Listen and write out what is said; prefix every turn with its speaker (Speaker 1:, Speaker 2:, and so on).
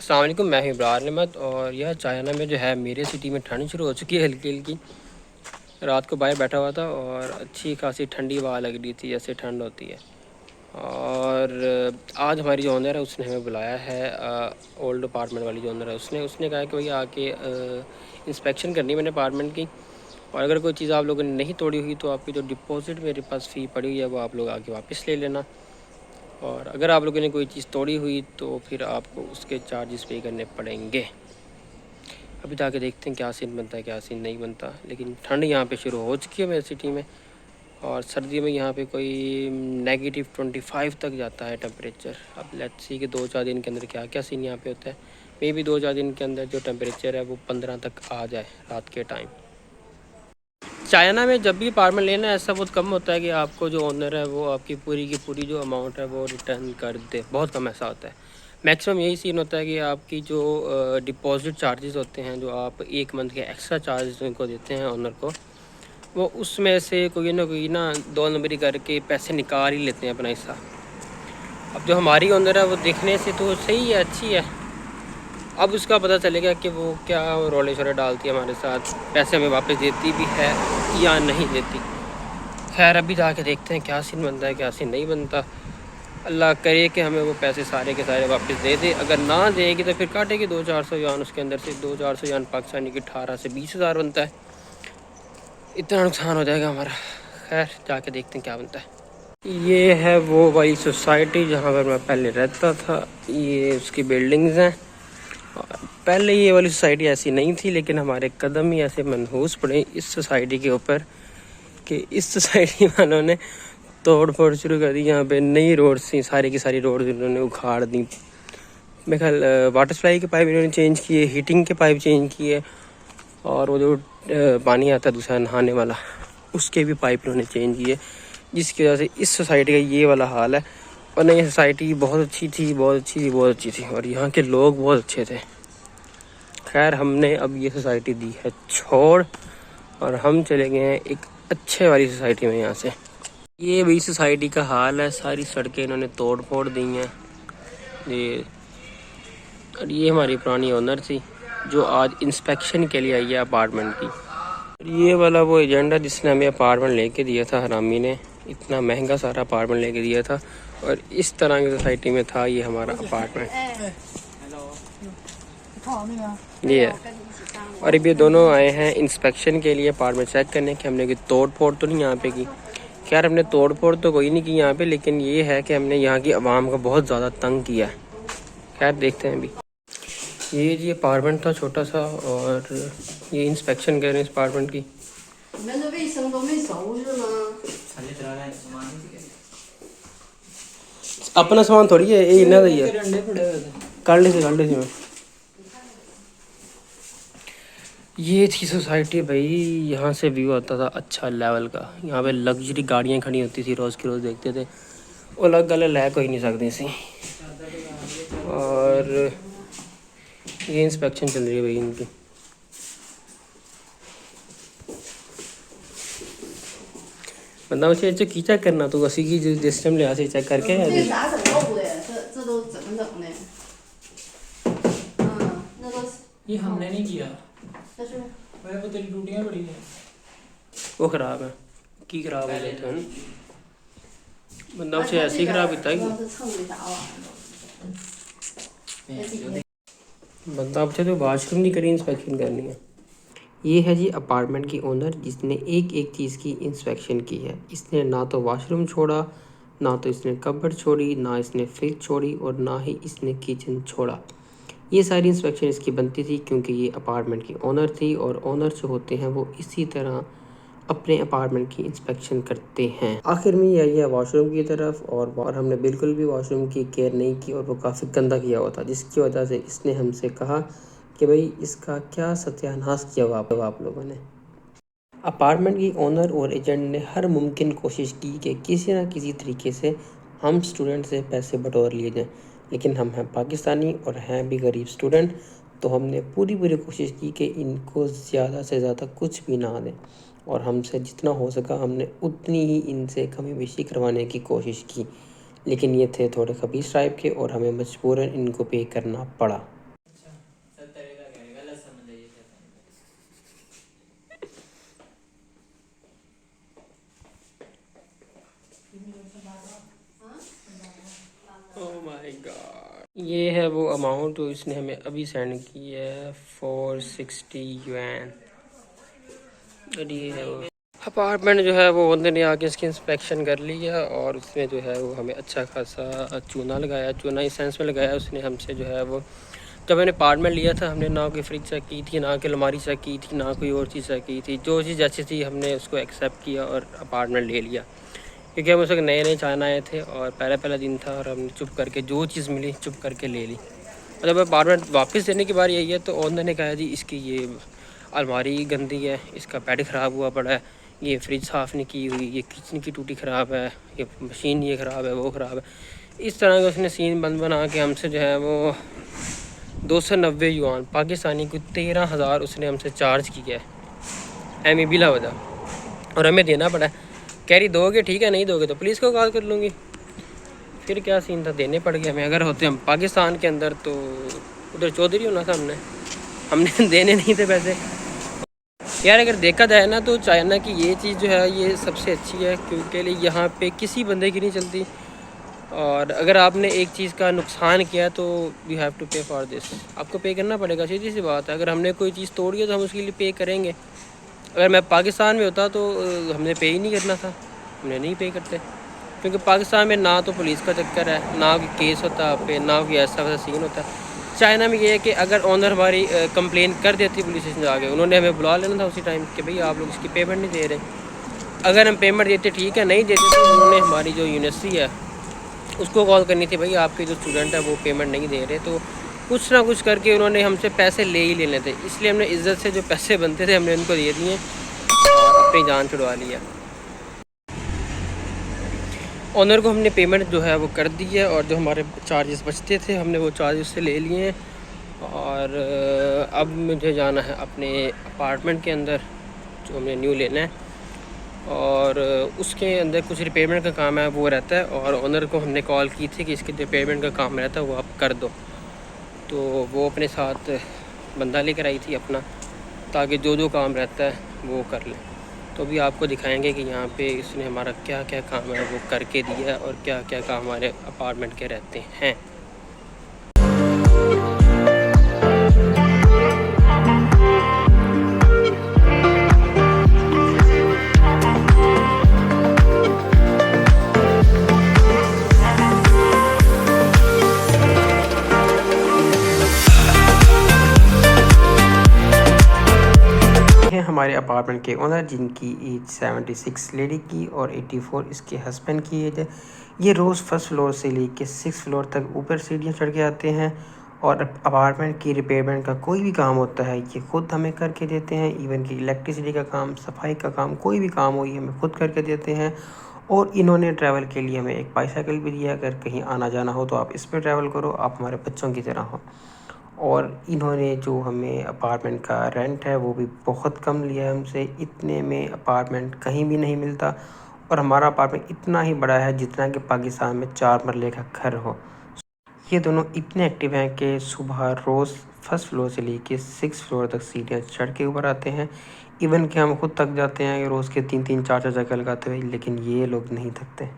Speaker 1: अस्सलाम वालेकुम, मैं हूं इब्रार नेमत। और यह चाइना में जो है मेरे सिटी में ठंड शुरू हो चुकी है हल्की हल्की। रात को बाहर बैठा हुआ था और अच्छी खासी ठंडी हवा लग रही थी, जैसे ठंड होती है। और आज हमारी जो ओनर है उसने हमें बुलाया है, ओल्ड अपार्टमेंट वाली जो ओनर है उसने कहा कि भैया आके इंस्पेक्शन करनी है मैंने अपार्टमेंट की। और अगर कोई चीज़ आप लोगों ने नहीं तोड़ी हुई तो आपकी जो डिपॉजिट मेरे पास फ़ी पड़ी हुई है वो आप लोग आके वापस ले लेना। और अगर आप लोगों ने कोई चीज़ तोड़ी हुई तो फिर आपको उसके चार्जेस पे करने पड़ेंगे। अभी जाके देखते हैं क्या सीन बनता है क्या सीन नहीं बनता। लेकिन ठंड यहाँ पे शुरू हो चुकी है मेरी सिटी में, और सर्दी में यहाँ पे कोई -25 तक जाता है टेम्परेचर। अब लेट्स सी कि 2-4 दिन के अंदर क्या क्या सीन यहाँ पे होता है। मे भी 2-4 दिन के अंदर जो टेम्परेचर है वो 15 तक आ जाए रात के टाइम। चाइना में जब भी अपार्टमेंट लेना ऐसा बहुत कम होता है कि आपको जो ओनर है वो आपकी पूरी की पूरी जो अमाउंट है वो रिटर्न कर दे, बहुत कम ऐसा होता है। मैक्सिमम यही सीन होता है कि आपकी जो डिपॉजिट चार्जेस होते हैं, जो आप 1 मंथ के एक्स्ट्रा चार्जेस उनको देते हैं ओनर को, वो उसमें से कोई ना 2 नंबरी करके पैसे निकाल ही लेते हैं अपना हिस्सा। अब जो हमारी ओनर है वो देखने से तो सही है, अच्छी है। अब उसका पता चलेगा कि वो क्या रोले शोले डालती है हमारे साथ, पैसे हमें वापस देती भी है या नहीं देती। खैर अभी जाके देखते हैं क्या सीन बनता है क्या सीन नहीं बनता। अल्लाह करे कि हमें वो पैसे सारे के सारे वापस दे दे। अगर ना देगी तो फिर काटेगी 200-400 यान, उसके अंदर से 200-400 यान पाकिस्तानी की 18 से 20 हज़ार बनता है। इतना नुकसान हो जाएगा हमारा। खैर जाके देखते हैं क्या बनता है। ये है वो वाली सोसाइटी जहाँ पर मैं पहले रहता था। ये उसकी बिल्डिंग्स हैं। पहले ये वाली सोसाइटी ऐसी नहीं थी, लेकिन हमारे कदम ही ऐसे मनहूस पड़े इस सोसाइटी के ऊपर कि इस सोसाइटी वालों ने तोड़ फोड़ शुरू कर दी। यहाँ पे नई रोड्स थी, सारी की सारी रोड्स इन्होंने उखाड़ दी। मेरे ख्याल वाटर सप्लाई के पाइप इन्होंने चेंज किए, हीटिंग के पाइप चेंज किए, और वो जो पानी आता है दूसरा नहाने वाला उसके भी पाइप इन्होंने चेंज किए, जिसकी वजह से इस सोसाइटी का ये वाला हाल है। वरना ये सोसाइटी बहुत अच्छी थी, बहुत अच्छी थी, बहुत अच्छी थी, और यहाँ के लोग बहुत अच्छे थे। खैर हमने अब ये सोसाइटी दी है छोड़, और हम चले गए हैं एक अच्छे वाली सोसाइटी में। यहाँ से ये वही सोसाइटी का हाल है, सारी सड़कें इन्होंने तोड़ फोड़ दी हैं। ये और ये हमारी पुरानी ओनर थी जो आज इंस्पेक्शन के लिए आई है अपार्टमेंट की। और ये वाला वो एजेंडा जिसने हमें अपार्टमेंट लेके दिया था, हरामी ने इतना महंगा सारा अपार्टमेंट लेके दिया था, और इस तरह की सोसाइटी में था ये हमारा अपार्टमेंट। ये है। और अब ये दोनों आए हैं इंस्पेक्शन के लिए अपार्टमेंट चेक करने कि हमने कोई तोड़ फोड़ तो नहीं यहाँ पे की। खैर हमने तोड़ फोड़ तो कोई नहीं की यहाँ पे, लेकिन ये है कि हमने यहाँ की आवाम को बहुत ज़्यादा तंग किया है। खैर देखते हैं अभी। ये जी अपार्टमेंट था छोटा सा, और ये इंस्पेक्शन कर रहे हैं इस अपार्टमेंट की। अपना सामान थोड़ी है, ये इन्ना ही है। कर ली थी मैं। ये थी सोसाइटी भाई, यहाँ से व्यू आता था अच्छा लेवल का। यहाँ पे लग्जरी गाड़ियाँ खड़ी होती थी, रोज़ की रोज़ देखते थे। वो अलग गल लै कोई नहीं सकते सी। और ये इंस्पेक्शन चल रही है भाई इनकी। बंदा मुझे अच्छा की चेक करना तो असी की जिस टाइम लिया से चेक करके
Speaker 2: ये हमने नहीं किया, वो तेरी टूटियां बड़ी हैं।
Speaker 1: वो ख़राब है की ख़राब हो जाता है। बंदा मुझे ऐसे ही ख़राब किया बंदा मुझे तो वाशरूम नहीं करी, इंस्पेक्शन करनी है। ये है जी अपार्टमेंट की ओनर जिसने एक एक चीज़ की इंस्पेक्शन की है। इसने ना तो वाशरूम छोड़ा, ना तो इसने कबर्ड छोड़ी, ना इसने फ्रिज छोड़ी, और ना ही इसने किचन छोड़ा। ये सारी इंस्पेक्शन इसकी बनती थी क्योंकि ये अपार्टमेंट की ओनर थी, और ओनर जो होते हैं वो इसी तरह अपने अपार्टमेंट की इंस्पेक्शन करते हैं। आखिर में ये आई है वॉशरूम की तरफ, और हमने बिल्कुल भी वॉशरूम की केयर नहीं की, और वो काफ़ी गंदा किया हुआ था, जिसकी वजह से इसने हमसे कहा कि भाई इसका क्या सत्यानाश किया हुआ आप लोगों ने। अपार्टमेंट की ओनर और एजेंट ने हर मुमकिन कोशिश की कि किसी न किसी तरीके से हम स्टूडेंट से पैसे बटोर लिए जाएँ, लेकिन हम हैं पाकिस्तानी और हैं भी गरीब स्टूडेंट, तो हमने पूरी कोशिश की कि इनको ज़्यादा से ज़्यादा कुछ भी ना दें, और हमसे जितना हो सका हमने उतनी ही इनसे कमी बेशी करवाने की कोशिश की। लेकिन ये थे थोड़े खबीस टाइप के, और हमें मजबूरन इनको पे करना पड़ा। ओह माय गॉड, ये है वो अमाउंट जो इसने हमें अभी सेंड की है, 460 yuan। और ये है वो अपार्टमेंट जो है वो बंदे ने आके इसकी इंस्पेक्शन कर लिया और उसमें जो है वो हमें अच्छा खासा चूना लगाया, चूना इस सेंस में लगाया उसने हमसे जो है वो, जब मैंने अपार्टमेंट लिया था हमने ना कोई फ्रिज चेक की थी, ना कोई अलमारी चेक की थी, ना कोई और चीज़ चेक की थी, जो चीज़ अच्छी थी हमने उसको एक्सेप्ट किया और अपार्टमेंट ले लिया। क्योंकि हम उस वक्त नए नए चाइना आए थे और पहला दिन था और हमने चुप करके जो चीज़ मिली चुप करके ले ली। और जब अपार्टमेंट वापस देने की बारी आई है तो ओनर ने कहा जी इसकी ये अलमारी गंदी है, इसका बेड ख़राब हुआ पड़ा है, ये फ्रिज साफ़ नहीं की हुई, ये किचन की टूटी ख़राब है, ये मशीन ये ख़राब है, वो ख़राब है। इस तरह का उसने सीन बना के हमसे जो है वो 290 युआन पाकिस्तानी को 13,000 उसने हमसे चार्ज किया है एम बिला वजह, और हमें देना पड़ा है। कह रही दोगे ठीक है, नहीं दोगे तो पुलिस को कॉल कर लूँगी। फिर क्या सीन था, देने पड़ गए हमें। अगर होते हम पाकिस्तान के अंदर तो उधर चौधरी होना था हमने देने नहीं थे पैसे। यार अगर देखा जाए ना तो चाइना की ये चीज़ जो है ये सबसे अच्छी है, क्योंकि यहाँ पे किसी बंदे की नहीं चलती। और अगर आपने एक चीज़ का नुकसान किया तो यू हैव टू पे फॉर दिस, आपको पे करना पड़ेगा, सीधी सी बात है। अगर हमने कोई चीज़ तोड़ी है तो हम उसके लिए पे करेंगे। अगर मैं पाकिस्तान में होता तो हमने पे ही नहीं करना था, हमने नहीं पे करते। क्योंकि पाकिस्तान में ना तो पुलिस का चक्कर है, ना कोई केस होता पे, ना कोई ऐसा वैसा सीन होता है। चाइना में ये है कि अगर ओनर हमारी कंप्लेन कर देती पुलिस स्टेशन जाके, उन्होंने हमें बुला लेना था उसी टाइम कि भाई आप लोग इसकी पेमेंट नहीं दे रहे। अगर हम पेमेंट देते ठीक है, नहीं देते तो उन्होंने हमारी जो यूनिवर्सिटी है उसको कॉल करनी थी, भाई आपके जो स्टूडेंट है वो पेमेंट नहीं दे रहे। तो कुछ ना कुछ करके उन्होंने हमसे पैसे ले ही लेने थे, इसलिए हमने इज्जत से जो पैसे बनते थे हमने उनको दे दिए और अपनी जान छुड़वा लिया। ओनर को हमने पेमेंट जो है वो कर दी है और जो हमारे चार्जेस बचते थे हमने वो चार्जेस से ले लिए हैं। और अब मुझे जाना है अपने अपार्टमेंट के अंदर जो हमने न्यू लेना है, और उसके अंदर कुछ रिपेयरमेंट का काम है वो रहता है। और ओनर को हमने कॉल की थी कि इसके रिपेयरमेंट का काम रहता है वो आप कर दो, तो वो अपने साथ बंदा लेकर आई थी अपना, ताकि जो जो काम रहता है वो कर लें। तो अभी आपको दिखाएंगे कि यहाँ पे इसने हमारा क्या क्या काम है वो करके दिया है और क्या क्या काम हमारे अपार्टमेंट के रहते हैं। हमारे अपार्टमेंट के ओनर जिनकी एज 76 लेडी की और 84 इसके हस्बैंड की एज है। ये रोज़ फर्स्ट फ्लोर से लेके 6 फ्लोर तक ऊपर सीढ़ियाँ चढ़ के आते हैं और अपार्टमेंट की रिपेयरमेंट का कोई भी काम होता है ये खुद हमें करके देते हैं। इवन कि इलेक्ट्रिसिटी का काम, सफाई का काम, कोई भी काम हो ये हमें खुद करके देते हैं। और इन्होंने ट्रैवल के लिए हमें एक बाईसाइकिल भी दिया, अगर कहीं आना जाना हो तो आप इस पर ट्रैवल करो, आप हमारे बच्चों की तरह हो। और इन्होंने जो हमें अपार्टमेंट का रेंट है वो भी बहुत कम लिया है हमसे। इतने में अपार्टमेंट कहीं भी नहीं मिलता और हमारा अपार्टमेंट इतना ही बड़ा है जितना कि पाकिस्तान में 4 मरले का घर हो। ये दोनों इतने एक्टिव हैं कि सुबह रोज़ फर्स्ट फ्लोर से लेके 6 फ्लोर तक सीढ़ियाँ चढ़ के ऊपर आते हैं। इवन कि हम खुद थक जाते हैं रोज़ के 3-3 4-4 चक्कर लगाते हुए, लेकिन ये लोग नहीं थकते।